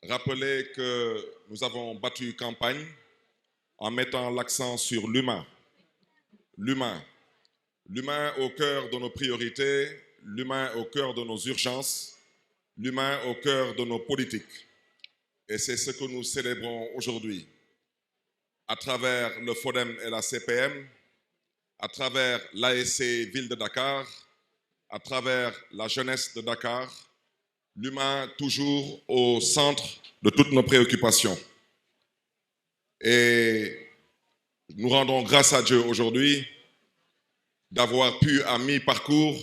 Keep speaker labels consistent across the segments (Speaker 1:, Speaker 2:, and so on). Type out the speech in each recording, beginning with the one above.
Speaker 1: rappeler que nous avons battu campagne en mettant l'accent sur l'humain. L'humain. L'humain au cœur de nos priorités, l'humain au cœur de nos urgences, l'humain au cœur de nos politiques. Et c'est ce que nous célébrons aujourd'hui, à travers le FODEM et la CPM, à travers l'ASC Ville de Dakar, à travers la jeunesse de Dakar, l'humain toujours au centre de toutes nos préoccupations. Et nous rendons grâce à Dieu aujourd'hui d'avoir pu, à mi-parcours,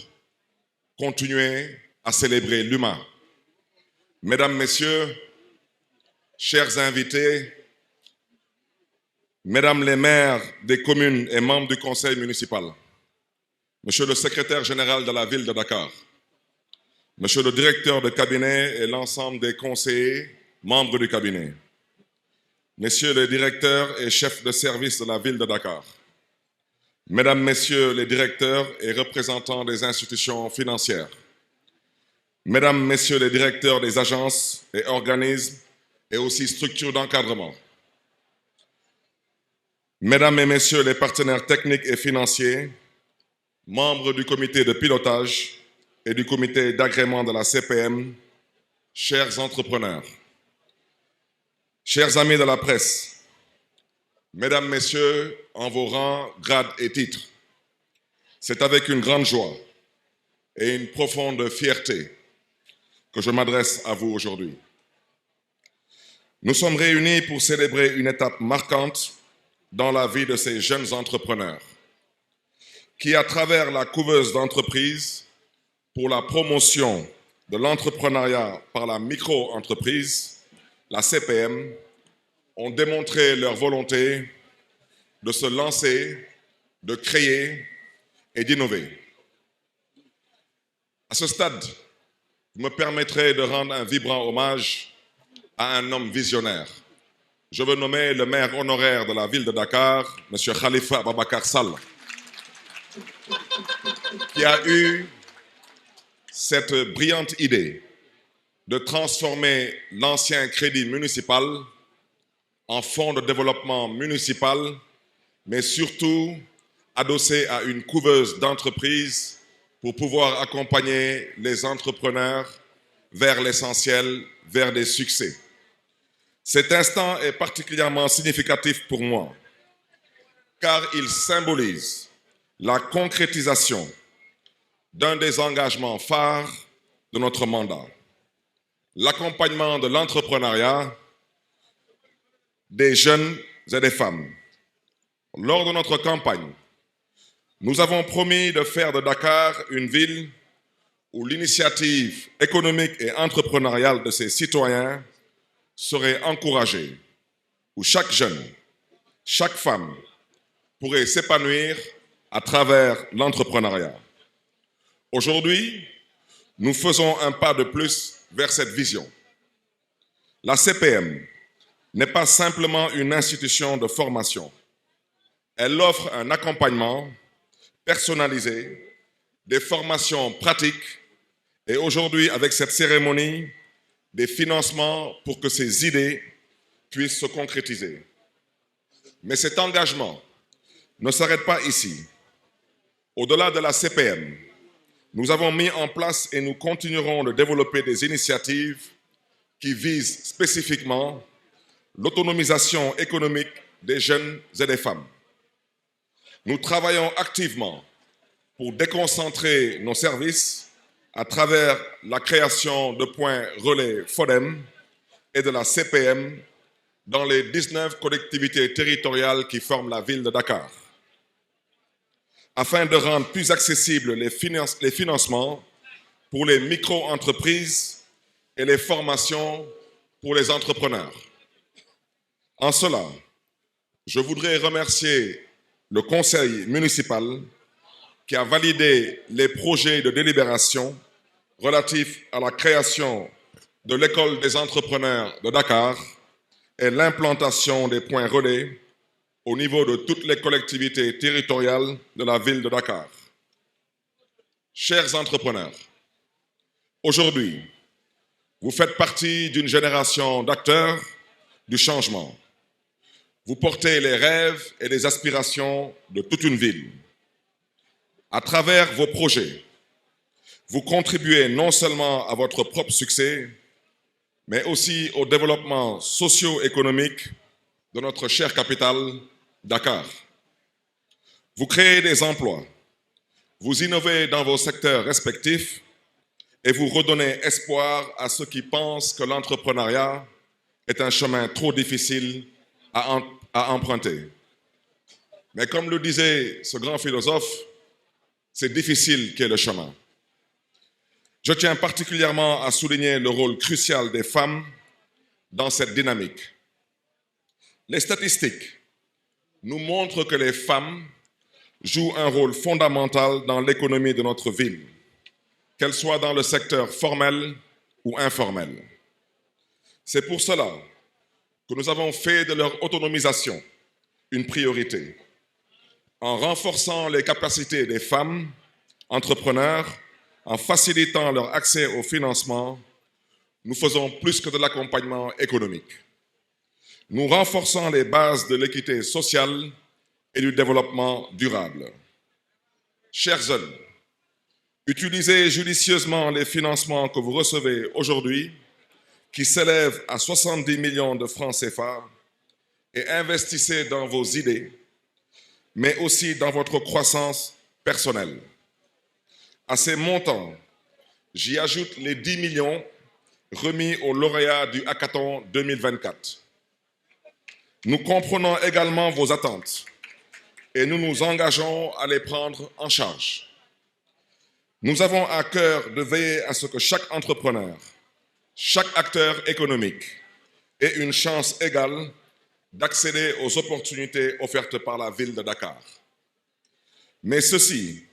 Speaker 1: continuer à célébrer l'humain. Mesdames, Messieurs, chers invités, Mesdames les maires des communes et membres du conseil municipal, Monsieur le secrétaire général de la ville de Dakar, Monsieur le directeur de cabinet et l'ensemble des conseillers, membres du cabinet, Messieurs les directeurs et chefs de service de la ville de Dakar, Mesdames, Messieurs les directeurs et représentants des institutions financières, Mesdames, Messieurs les directeurs des agences et organismes et aussi structures d'encadrement, Mesdames et Messieurs les partenaires techniques et financiers, membres du comité de pilotage et du comité d'agrément de la CPM, chers entrepreneurs, chers amis de la presse, Mesdames, Messieurs, en vos rangs, grades et titres, c'est avec une grande joie et une profonde fierté que je m'adresse à vous aujourd'hui. Nous sommes réunis pour célébrer une étape marquante dans la vie de ces jeunes entrepreneurs qui, à travers la couveuse d'entreprises pour la promotion de l'entrepreneuriat par la micro-entreprise, la CPM, ont démontré leur volonté de se lancer, de créer et d'innover. À ce stade, vous me permettrez de rendre un vibrant hommage à un homme visionnaire. Je veux nommer le maire honoraire de la ville de Dakar, M. Khalifa Ababacar Sall, qui a eu cette brillante idée de transformer l'ancien crédit municipal en fonds de développement municipal, mais surtout adossé à une couveuse d'entreprises pour pouvoir accompagner les entrepreneurs vers l'essentiel, vers des succès. Cet instant est particulièrement significatif pour moi, car il symbolise la concrétisation d'un des engagements phares de notre mandat, l'accompagnement de l'entrepreneuriat des jeunes et des femmes. Lors de notre campagne, nous avons promis de faire de Dakar une ville où l'initiative économique et entrepreneuriale de ses citoyens serait encouragée, où chaque jeune, chaque femme pourrait s'épanouir à travers l'entrepreneuriat. Aujourd'hui, nous faisons un pas de plus vers cette vision. La CPM n'est pas simplement une institution de formation. Elle offre un accompagnement personnalisé, des formations pratiques et aujourd'hui, avec cette cérémonie, des financements pour que ces idées puissent se concrétiser. Mais cet engagement ne s'arrête pas ici. Au-delà de la CPM, nous avons mis en place et nous continuerons de développer des initiatives qui visent spécifiquement l'autonomisation économique des jeunes et des femmes. Nous travaillons activement pour déconcentrer nos services à travers la création de points relais FODEM et de la CPM dans les 19 collectivités territoriales qui forment la ville de Dakar, afin de rendre plus accessibles les financements pour les micro-entreprises et les formations pour les entrepreneurs. En cela, je voudrais remercier le conseil municipal qui a validé les projets de délibération relatifs à la création de l'école des entrepreneurs de Dakar et l'implantation des points relais au niveau de toutes les collectivités territoriales de la ville de Dakar. Chers entrepreneurs, aujourd'hui, Vous faites partie d'une génération d'acteurs du changement. Vous portez les rêves et les aspirations de toute une ville. À travers vos projets, vous contribuez non seulement à votre propre succès, mais aussi au développement socio-économique de notre chère capitale, Dakar. Vous créez des emplois, vous innovez dans vos secteurs respectifs et vous redonnez espoir à ceux qui pensent que l'entrepreneuriat est un chemin trop difficile à emprunter. Mais comme le disait ce grand philosophe, c'est difficile qu'est le chemin. Je tiens particulièrement à souligner le rôle crucial des femmes dans cette dynamique. Les statistiques nous montrent que les femmes jouent un rôle fondamental dans l'économie de notre ville, qu'elles soient dans le secteur formel ou informel. C'est pour cela que nous avons fait de leur autonomisation une priorité, en renforçant les capacités des femmes entrepreneurs, en facilitant leur accès au financement. Nous faisons plus que de l'accompagnement économique. Nous renforçons les bases de l'équité sociale et du développement durable. Chers jeunes, utilisez judicieusement les financements que vous recevez aujourd'hui, qui s'élèvent à 70 millions de francs CFA, et investissez dans vos idées, mais aussi dans votre croissance personnelle. À ces montants, j'y ajoute les 10 millions remis aux lauréats du Hackathon 2024. Nous comprenons également vos attentes et nous nous engageons à les prendre en charge. Nous avons à cœur de veiller à ce que chaque entrepreneur, chaque acteur économique ait une chance égale d'accéder aux opportunités offertes par la ville de Dakar. Mais ceci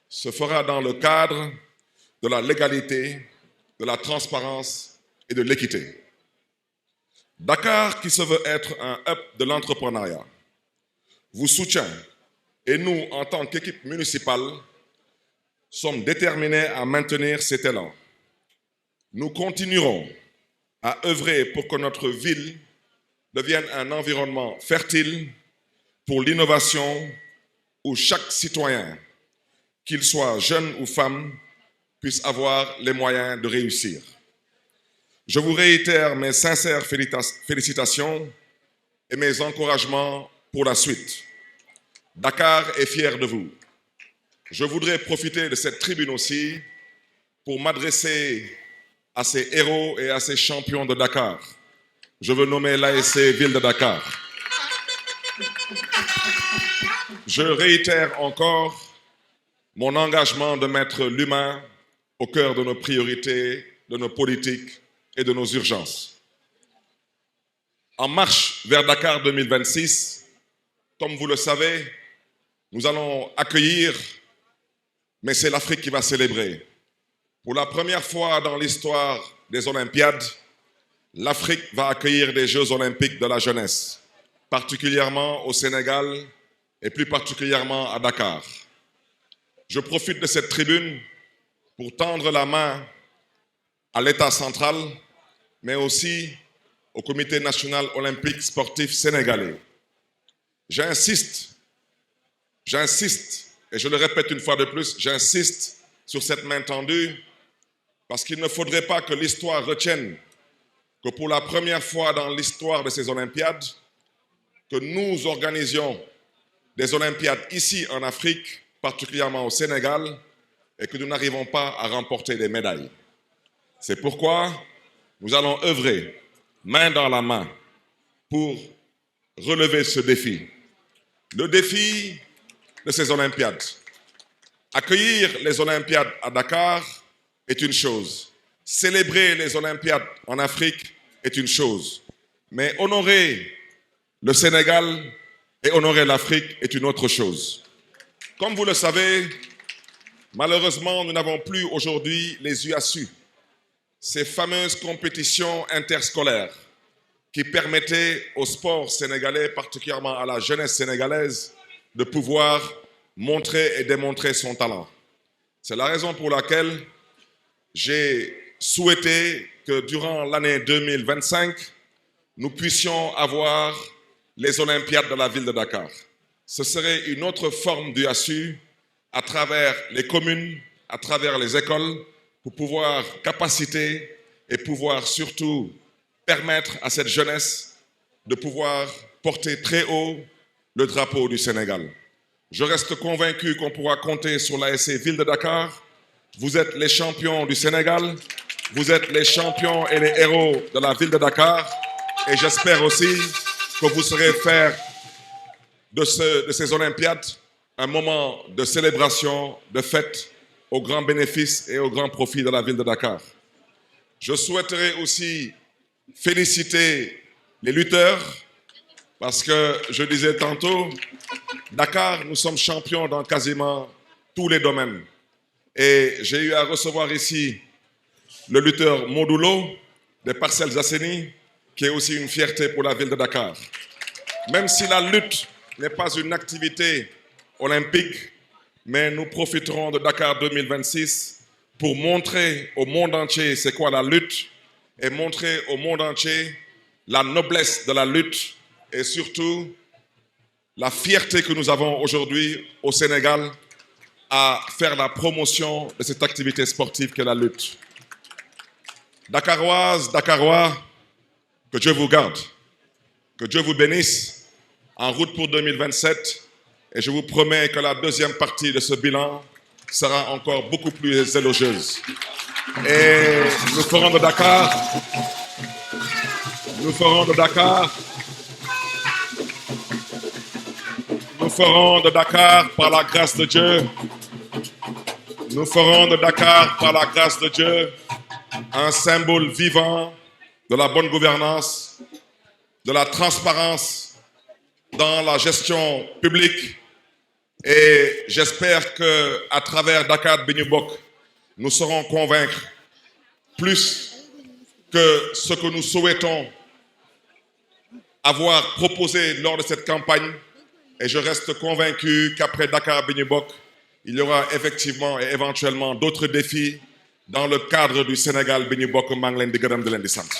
Speaker 1: se fera dans le cadre de la légalité, de la transparence et de l'équité. Dakar, qui se veut être un hub de l'entrepreneuriat, vous soutient et nous, en tant qu'équipe municipale, sommes déterminés à maintenir cet élan. Nous continuerons à œuvrer pour que notre ville devienne un environnement fertile pour l'innovation où chaque citoyen, qu'il soit jeune ou femme, puisse avoir les moyens de réussir. Je vous réitère mes sincères félicitations et mes encouragements pour la suite. Dakar est fier de vous. Je voudrais profiter de cette tribune aussi pour m'adresser à ces héros et à ces champions de Dakar. Je veux nommer l'ASC Ville de Dakar. Je réitère encore mon engagement de mettre l'humain au cœur de nos priorités, de nos politiques et de nos urgences. En marche vers Dakar 2026, comme vous le savez, nous allons accueillir, mais c'est l'Afrique qui va célébrer. Pour la première fois dans l'histoire des Olympiades, l'Afrique va accueillir des Jeux olympiques de la jeunesse, particulièrement au Sénégal et plus particulièrement à Dakar. Je profite de cette tribune pour tendre la main à l'État central, mais aussi au Comité national olympique sportif sénégalais. J'insiste, et je le répète une fois de plus, j'insiste sur cette main tendue, parce qu'il ne faudrait pas que l'histoire retienne que pour la première fois dans l'histoire de ces Olympiades, que nous organisions des Olympiades ici en Afrique, particulièrement au Sénégal, et que nous n'arrivons pas à remporter des médailles. C'est pourquoi nous allons œuvrer main dans la main pour relever ce défi. Le défi de ces Olympiades. Accueillir les Olympiades à Dakar est une chose. Célébrer les Olympiades en Afrique est une chose. Mais honorer le Sénégal et honorer l'Afrique est une autre chose. Comme vous le savez, malheureusement, nous n'avons plus aujourd'hui les UASU, ces fameuses compétitions interscolaires qui permettaient au sport sénégalais, particulièrement à la jeunesse sénégalaise, de pouvoir montrer et démontrer son talent. C'est la raison pour laquelle j'ai souhaité que durant l'année 2025, nous puissions avoir les Olympiades de la ville de Dakar. Ce serait une autre forme d'UASU à travers les communes, à travers les écoles, pour pouvoir capaciter et pouvoir surtout permettre à cette jeunesse de pouvoir porter très haut le drapeau du Sénégal. Je reste convaincu qu'on pourra compter sur l'ASC Ville de Dakar. Vous êtes les champions du Sénégal, vous êtes les champions et les héros de la ville de Dakar et j'espère aussi que vous saurez faire de ces Olympiades un moment de célébration, de fête au grand bénéfice et au grand profit de la ville de Dakar. Je souhaiterais aussi féliciter les lutteurs parce que je disais tantôt, Dakar, nous sommes champions dans quasiment tous les domaines. Et j'ai eu à recevoir ici le lutteur Modulo des Parcelles Assainies, qui est aussi une fierté pour la ville de Dakar. Même si la lutte n'est pas une activité olympique, mais nous profiterons de Dakar 2026 pour montrer au monde entier c'est quoi la lutte et montrer au monde entier la noblesse de la lutte et surtout la fierté que nous avons aujourd'hui au Sénégal à faire la promotion de cette activité sportive qu'est la lutte. Dakaroises, Dakarois, que Dieu vous garde, que Dieu vous bénisse en route pour 2027 et je vous promets que la deuxième partie de ce bilan sera encore beaucoup plus élogieuse. Et nous ferons de Dakar, nous ferons de Dakar par la grâce de Dieu. Nous ferons de Dakar par la grâce de Dieu un symbole vivant de la bonne gouvernance, de la transparence dans la gestion publique. Et j'espère qu'à travers Dakar Bignibok, nous saurons convaincre plus que ce que nous souhaitons avoir proposé lors de cette campagne. Et je reste convaincu qu'après Dakar Bignibok, il y aura effectivement et éventuellement d'autres défis dans le cadre du Sénégal Bignibok Manglen de Gadam de l'Indescente.